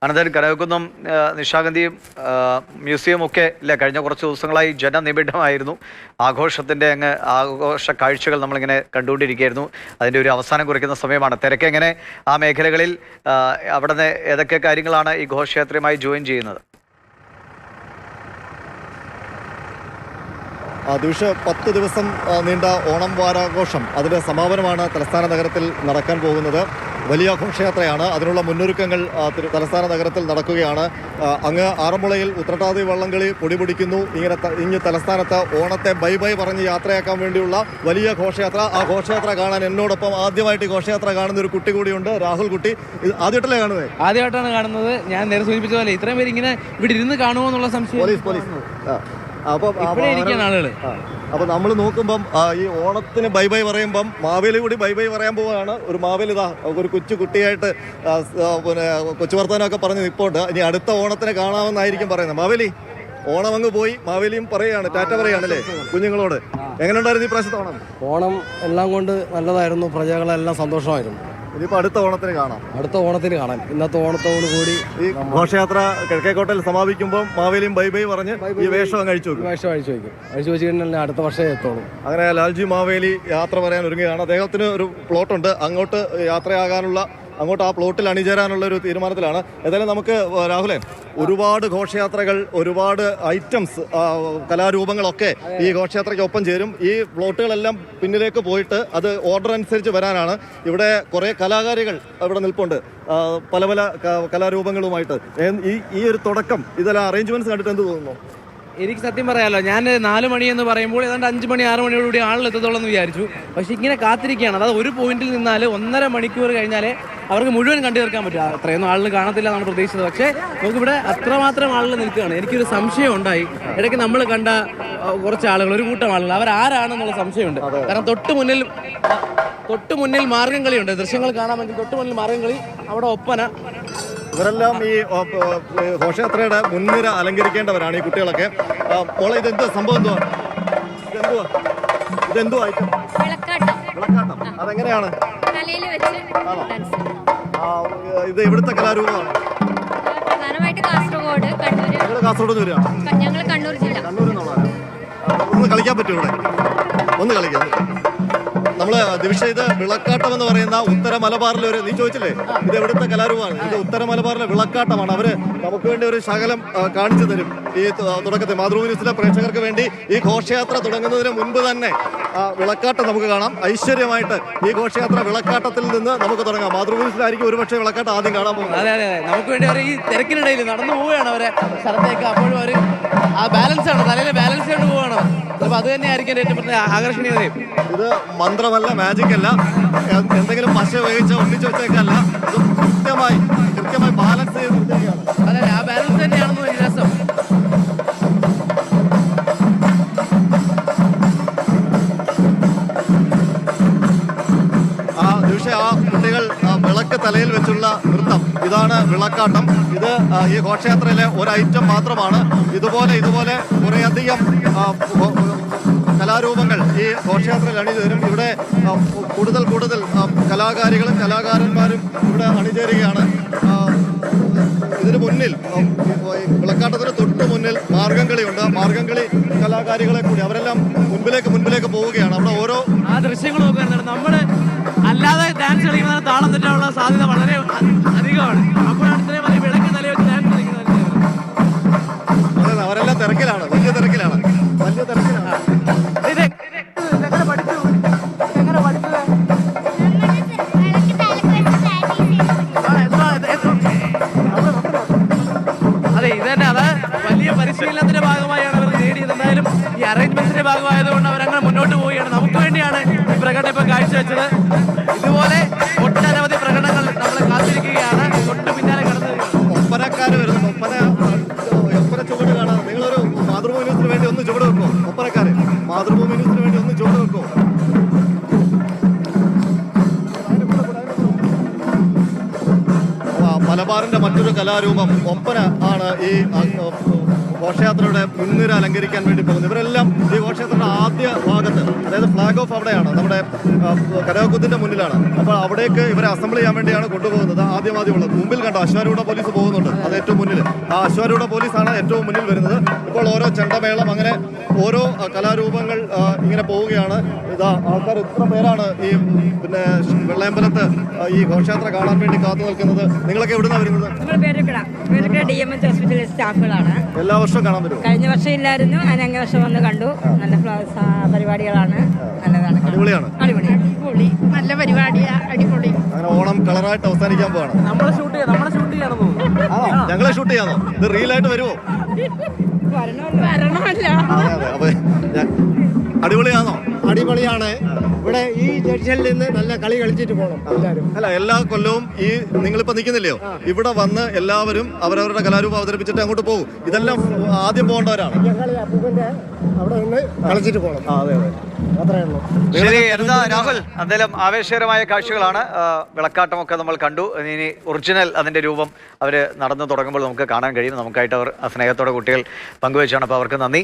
Ananthan, കനകക്കുന്നം നിശാഗന്ധിയും museum ഒക്കെ ഇല്ല കഴിഞ്ഞ കുറച്ച് ദിവസങ്ങളായി ജനനിബിഡമായിരുന്നു. ആഘോഷത്തിൻ്റെ ആഘോഷ കാഴ്ചകൾ നമ്മളിങ്ങനെ കണ്ടുകൊണ്ടിരിക്കുകയായിരുന്നു. അതിൻ്റെ ഒരു അവസാനം കുറിക്കുന്ന സമയമാണ്. തിരക്കെങ്ങനെ ആ മേഖലകളിൽ അവിടെ ഏതൊക്കെ കാര്യങ്ങളാണ് ഈ ഘോഷയാത്രയുമായി ജോയിൻ ചെയ്യുന്നത്? ദിവസം 10 ദിവസം നീണ്ട ഓണം വാരാഘോഷം അതിൻ്റെ സമാപനമാണ് തലസ്ഥാന നഗരത്തിൽ നടക്കാൻ പോകുന്നത്. വലിയ ഘോഷയാത്രയാണ്. അതിനുള്ള മുന്നൊരുക്കങ്ങൾ തലസ്ഥാന നഗരത്തിൽ നടക്കുകയാണ്. അങ്ങ് ആറന്മുളയിൽ ഉത്രട്ടാതി വള്ളംകളി പൊടിപൊടിക്കുന്നു. ഇങ്ങനെ തലസ്ഥാനത്ത് ഓണത്തെ ബൈ ബൈ പറഞ്ഞ് യാത്രയാക്കാൻ വേണ്ടിയുള്ള വലിയ ഘോഷയാത്ര. ആ ഘോഷയാത്ര കാണാൻ എന്നോടൊപ്പം ആദ്യമായിട്ട് ഘോഷയാത്ര കാണുന്ന ഒരു കുട്ടി കൂടിയുണ്ട്, രാഹുൽ കുട്ടി. ആദ്യമായിട്ടല്ലേ കാണുന്നത്? ആദ്യമായിട്ടാണ് കാണുന്നത്. ഞാൻ നേരെ സൂചിപ്പിച്ച പോലെ ഇത്രയും പേര് ഇങ്ങനെ ഇവിടെ ഇരുന്ന് കാണുമോ എന്നുള്ള സംശയം. അപ്പൊ നമ്മൾ നോക്കുമ്പം ഈ ഓണത്തിന് ബൈ ബൈ പറയുമ്പം മാവേലി കൂടി ബൈ ബൈ പറയാൻ പോവുകയാണ്. ഒരു മാവേലി ഇതാ ഒരു കൊച്ചു കുട്ടിയായിട്ട് പിന്നെ കൊച്ചു വർത്താനമൊക്കെ പറഞ്ഞ് നിൽപ്പുണ്ട്. ഇനി അടുത്ത ഓണത്തിന് കാണാമെന്നായിരിക്കും പറയുന്നത്. മാവേലി ഓണം അങ്ങ് പോയി, മാവേലിയും പറയുകയാണ്, ടാറ്റ പറയുകയാണല്ലേ കുഞ്ഞുങ്ങളോട്. എങ്ങനെയുണ്ടായിരുന്നു ഈ പ്രാവശ്യത്തെ ഓണം? ഓണം എല്ലാം കൊണ്ട് നല്ലതായിരുന്നു. പ്രജകളെല്ലാം സന്തോഷമായിരുന്നു. ഇനിയിപ്പോൾ അടുത്ത ഓണത്തിന് കാണാം. അടുത്ത ഓണത്തിന് കാണാം. ഇന്നത്തെ ഓണത്തോട് കൂടി ഈ ഘോഷയാത്ര കിഴക്കേക്കോട്ടയിൽ സമാപിക്കുമ്പോൾ മാവേലിയും ബൈ ബൈ പറഞ്ഞ് ഈ വേഷം അങ്ങ് അഴിച്ചു വെക്കും. അഴിച്ചു വെച്ച് കഴിഞ്ഞാൽ അടുത്ത വർഷമേ എത്തുള്ളൂ. അങ്ങനെ ലാൽജി മാവേലി യാത്ര പറയാൻ ഒരുങ്ങുകയാണ്. അദ്ദേഹത്തിന് ഒരു പ്ലോട്ടുണ്ട്. അങ്ങോട്ട് ആ പ്ലോട്ടിൽ അണിചേരാനുള്ള ഒരു തീരുമാനത്തിലാണ്. ഏതായാലും നമുക്ക് രാഹുലൻ, ഒരുപാട് ഘോഷയാത്രകൾ, ഒരുപാട് ഐറ്റംസ്, കലാരൂപങ്ങളൊക്കെ ഈ ഘോഷയാത്രയ്ക്കൊപ്പം ചേരും. ഈ പ്ലോട്ടുകളെല്ലാം പിന്നിലേക്ക് പോയിട്ട് അത് ഓർഡർ അനുസരിച്ച് വരാനാണ്. ഇവിടെ കുറേ കലാകാരികൾ ഇവിടെ നിൽപ്പുണ്ട് പല പല കലാരൂപങ്ങളുമായിട്ട്. ഈ ഒരു തുടക്കം, ഇതെല്ലാം അറേഞ്ച്മെന്റ്സ് കണ്ടിട്ട് എന്ത് തോന്നുന്നു? എനിക്ക് സത്യം പറയാമല്ലോ, ഞാൻ 4 മണി എന്ന് പറയുമ്പോൾ ഏതാണ്ട് 5 മണി 6 മണിയോടുകൂടി ആളിലെത്തത്തോളം എന്ന് വിചാരിച്ചു. പക്ഷെ ഇങ്ങനെ കാത്തിരിക്കുകയാണ്. അതായത് ഒരു പോയിന്റിൽ നിന്നാൽ 1.5 മണിക്കൂർ കഴിഞ്ഞാലേ അവർക്ക് മുഴുവൻ കണ്ടു തീർക്കാൻ പറ്റും. അത്രയൊന്നും ആളിന് കാണത്തില്ല നമ്മൾ പ്രതീക്ഷിച്ചത്. പക്ഷേ നമുക്കിവിടെ അത്രമാത്രം ആളുകൾ നിൽക്കുകയാണ്. എനിക്കൊരു സംശയം ഉണ്ടായി. ഇടയ്ക്ക് നമ്മൾ കണ്ട കുറച്ച് ആളുകൾ, ഒരു കൂട്ടം ആളുകൾ, അവരാരാണെന്നുള്ള സംശയമുണ്ട്. കാരണം തൊട്ട് മുന്നിൽ മാർഗംകളിയുണ്ട്. ദൃശ്യങ്ങൾ കാണാമെങ്കിൽ തൊട്ട് മുന്നിൽ മാർഗംകളി, അവിടെ ഒപ്പന. ഇവരെല്ലാം ഈ ഘോഷയാത്രയുടെ മുൻനിര അലങ്കരിക്കേണ്ടവരാണ് ഈ കുട്ടികളൊക്കെ. മോളെ, ഇതെന്ത് സംഭവം? ഇതെന്തുവാ ഐറ്റം? വിളക്കാട്ടം. അതെങ്ങനെയാണ്? ഇത് ഇവിടുത്തെ കലാരൂപമാണ്. കാസർഗോഡ് വരികയാണ്. കണ്ണൂർ എന്നുള്ളതാണ്. ഒന്ന് കളിക്കാൻ പറ്റും ഇവിടെ? ഒന്ന് കളിക്കാം. നമ്മള് ദിവിഷ, ഇത് വിളക്കാട്ടം എന്ന് പറയുന്ന ഉത്തര മലബാറിലെ നീ ചോദിച്ചില്ലേ, ഇത് എവിടുത്തെ കലാരൂപമാണ്? ഇത് ഉത്തര മലബാറിലെ വിളക്കാട്ടമാണ്. അവര് നമുക്ക് വേണ്ടി ഒരു ശകലം കാണിച്ചു തരും. ഈ തുടക്കത്തിൽ മാതൃഭൂമി ന്യൂസിലെ പ്രേക്ഷകർക്ക് വേണ്ടി ഈ ഘോഷയാത്ര തുടങ്ങുന്നതിന് മുൻപ് തന്നെ വിളക്കാട്ടം നമുക്ക് കാണാം. ഐശ്വര്യമായിട്ട് ഈ ഘോഷയാത്ര വിളക്കാട്ടത്തിൽ നിന്ന് നമുക്ക് തുടങ്ങാം. മാതൃഭൂമി ന്യൂസിലായിരിക്കും ഒരുപക്ഷെ വിളക്കാട്ടം ആദ്യം കാണാൻ പോകുന്നത്. അതെ, നമുക്ക് വേണ്ടി അവർ ഈ തിരക്കിനിടയിൽ നടന്നു പോവുകയാണ് അവരെ സ്ഥലത്തേക്ക്. അപ്പോഴും അവർ ആ ബാലൻസ് ആണ്, തലയിലെ ബാലൻസ് കൊണ്ട് പോവുകയാണ്. ചിലപ്പോൾ അത് തന്നെ ആയിരിക്കും ഏറ്റവും പ്രത്യേക ആകർഷണീയതയും. ഇത് മന്ത്രമല്ല, മാജിക് അല്ല, എന്തെങ്കിലും പശ ഉപയോഗിച്ച് ഒന്നിച്ചു വെച്ചേക്കല്ല. ഇത് കൃത്യമായി ബാലൻസ് ചെയ്ത് നിർത്തിയാണ്. അതെ, ആ ബാലൻസ് തന്നെയാണെന്ന് ഒരു രസം. ആ കുട്ടികൾ വിളക്ക് തലയിൽ വെച്ചുള്ള നൃത്തം, ഇതാണ് വിളക്കാട്ടം. ഇത് ഈ ഘോഷയാത്രയിലെ ഒരു ഐറ്റം മാത്രമാണ്. ഇതുപോലെ കുറേയധികം കലാരൂപങ്ങൾ ഈ ഘോഷയാത്രയിൽ അണിചേരും. ഇവിടെ കൂടുതൽ കലാകാരികളും കലാകാരന്മാരും ഇവിടെ അണിചേരുകയാണ്. ഇതിന് മുന്നിൽ, വിളക്കാട്ടത്തിന് തൊട്ട് മുന്നിൽ മാർഗംകളിയുണ്ട്. മാർഗംകളി കലാകാരികളെ കൂടി അവരെല്ലാം മുൻപിലേക്ക് പോവുകയാണ്. അവിടെ ഓരോ ദൃശ്യങ്ങൾ നോക്കുകയാണ്. നമ്മള് അല്ലാതെ ഡാൻസ് കളിക്കുന്ന താളം തെറ്റാനുള്ള സാധ്യത വളരെ അധികമാണ്. അപ്പോഴാണ് ഇത്രയും വലിയ വിളക്ക് തലവെച്ച് ഡാൻസ് കളിക്കുന്നത്. അവരെല്ലാം തിരക്കിലാണ്, വലിയ തിരക്കിലാണ്. അതെ, ഇത് തന്നെ. അത് വലിയ പരിശീലനത്തിന്റെ ഭാഗമായാണ് അവർ നേടിയത്. എന്തായാലും ഈ അറേഞ്ച്മെന്റ്സിന്റെ ഭാഗമായതുകൊണ്ട് അവരങ്ങനെ മുന്നോട്ട് പോവുകയാണ്. നമുക്ക് വേണ്ടിയാണ് ഈ പ്രകടനം ഇപ്പൊ കാഴ്ചവെച്ചത്. ഇതുപോലെ ഒട്ടനവധി പ്രകടനങ്ങൾ നമ്മളെ കാത്തിരിക്കുകയാണ്. തൊട്ട് പിന്നാലെ കടന്നു ഒപ്പനക്കാര് വരുന്നു. ഒപ്പന ചുവട് കാണാൻ നിങ്ങളൊരു മാതൃഭൂമി ന്യൂസിന് വേണ്ടി ഒന്ന് ചുവട് വെക്കോ? ഒപ്പനക്കാര് മാതൃഭൂമി ന്യൂസിന് വേണ്ടി ഒന്ന് ചുവട് വെക്കോ? മലബാറിന്റെ മറ്റൊരു കലാരൂപം ഒപ്പന ആണ്. ഈ ഘോഷയാത്രയുടെ മുൻനിര അലങ്കരിക്കാൻ വേണ്ടി പോകുന്നത്. ഇവരെല്ലാം ഈ ഘോഷയാത്രയുടെ ആദ്യ ഭാഗത്ത്, അതായത് ഫ്ലാഗ് ഓഫ് അവിടെയാണ്, നമ്മുടെ കരയോഗത്തിന്റെ മുന്നിലാണ്. അപ്പോൾ അവിടേക്ക് ഇവരെ അസംബിൾ ചെയ്യാൻ വേണ്ടിയാണ് കൊണ്ടുപോകുന്നത്. ആദ്യമുള്ളത് മുമ്പിൽ കണ്ടോ, അശ്വാരൂഢ പോലീസ് പോകുന്നുണ്ട്, അത് ഏറ്റവും മുന്നിൽ. ആ അശ്വാരൂഢ പോലീസാണ് ഏറ്റവും മുന്നിൽ വരുന്നത്. ഇപ്പോൾ ഓരോ ചെണ്ടമേളം, അങ്ങനെ ഓരോ കലാരൂപങ്ങൾ ഇങ്ങനെ പോവുകയാണ്. ഇതാ ആൾക്കാർ ഇത്ര പേരാണ് ഈ പിന്നെ വെള്ളയമ്പലത്ത് ഈ ഘോഷയാത്ര കാണാൻ വേണ്ടി കാത്തു നിൽക്കുന്നത്. നിങ്ങളൊക്കെ എവിടുന്നാണ് വരുന്നത്? നമ്മൾ പേരക്കട DMH ഹോസ്പിറ്റലിലെ സ്റ്റാഫുകളാണ്. എല്ലാ വർഷവും കാണാൻ പറ്റുമോ? കഴിഞ്ഞ വർഷം ഇല്ലായിരുന്നു, അതിനങ്ങ് വർഷം വന്ന് കണ്ടു. നല്ല പരിപാടികളാണ്, നല്ലതാണ്, അടിപൊളിയാണ്. അടിപൊളി, നല്ല പരിപാടിയാ, അടിപൊളി. അങ്ങനെ ഓണം കളറായിട്ട് അവസാനിക്കാൻ പോവാണ്. നമ്മളെ ഷൂട്ട് ചെയ്യണം. ഞങ്ങളെ ഷൂട്ട് ചെയ്യാന്നോ? ഇത് റീലായിട്ട് വരുമോ? വരണമല്ലോ. അതെ. അപ്പൊ അടിപൊളിയാണോ? അടിപൊളിയാണ്. ഇവിടെ ഈ ജംഗ്ഷനിൽ നിന്ന് നല്ല കളി കളിച്ചിട്ട് പോകണം എല്ലാവരും. അല്ല, എല്ലാ കൊല്ലവും ഈ നിങ്ങളിപ്പോ നിൽക്കുന്നില്ലയോ, ഇവിടെ വന്ന് എല്ലാവരും അവരവരുടെ കലാരൂപം അവതരിപ്പിച്ചിട്ട് അങ്ങോട്ട് പോകും. ഇതെല്ലാം ആദ്യം പോകേണ്ടവരാണ്. അവിടെ നിന്ന് കളിച്ചിട്ട് പോകണം. അതെ. അത്രേ ഉള്ളൂ. ശരി, എന്താ രാഹുൽ, എന്തായാലും ആവേശകരമായ കാഴ്ചകളാണ്. വിളക്കാട്ടമൊക്കെ നമ്മൾ കണ്ടു. ഇനി ഒറിജിനൽ അതിന്റെ രൂപം അവർ നടന്നു തുടങ്ങുമ്പോൾ നമുക്ക് കാണാൻ കഴിയും. നമുക്കായിട്ട് അവർ സ്നേഹത്തോടെ കുട്ടികൾ പങ്കുവെച്ചാണ്. അപ്പോൾ അവർക്ക് നന്ദി.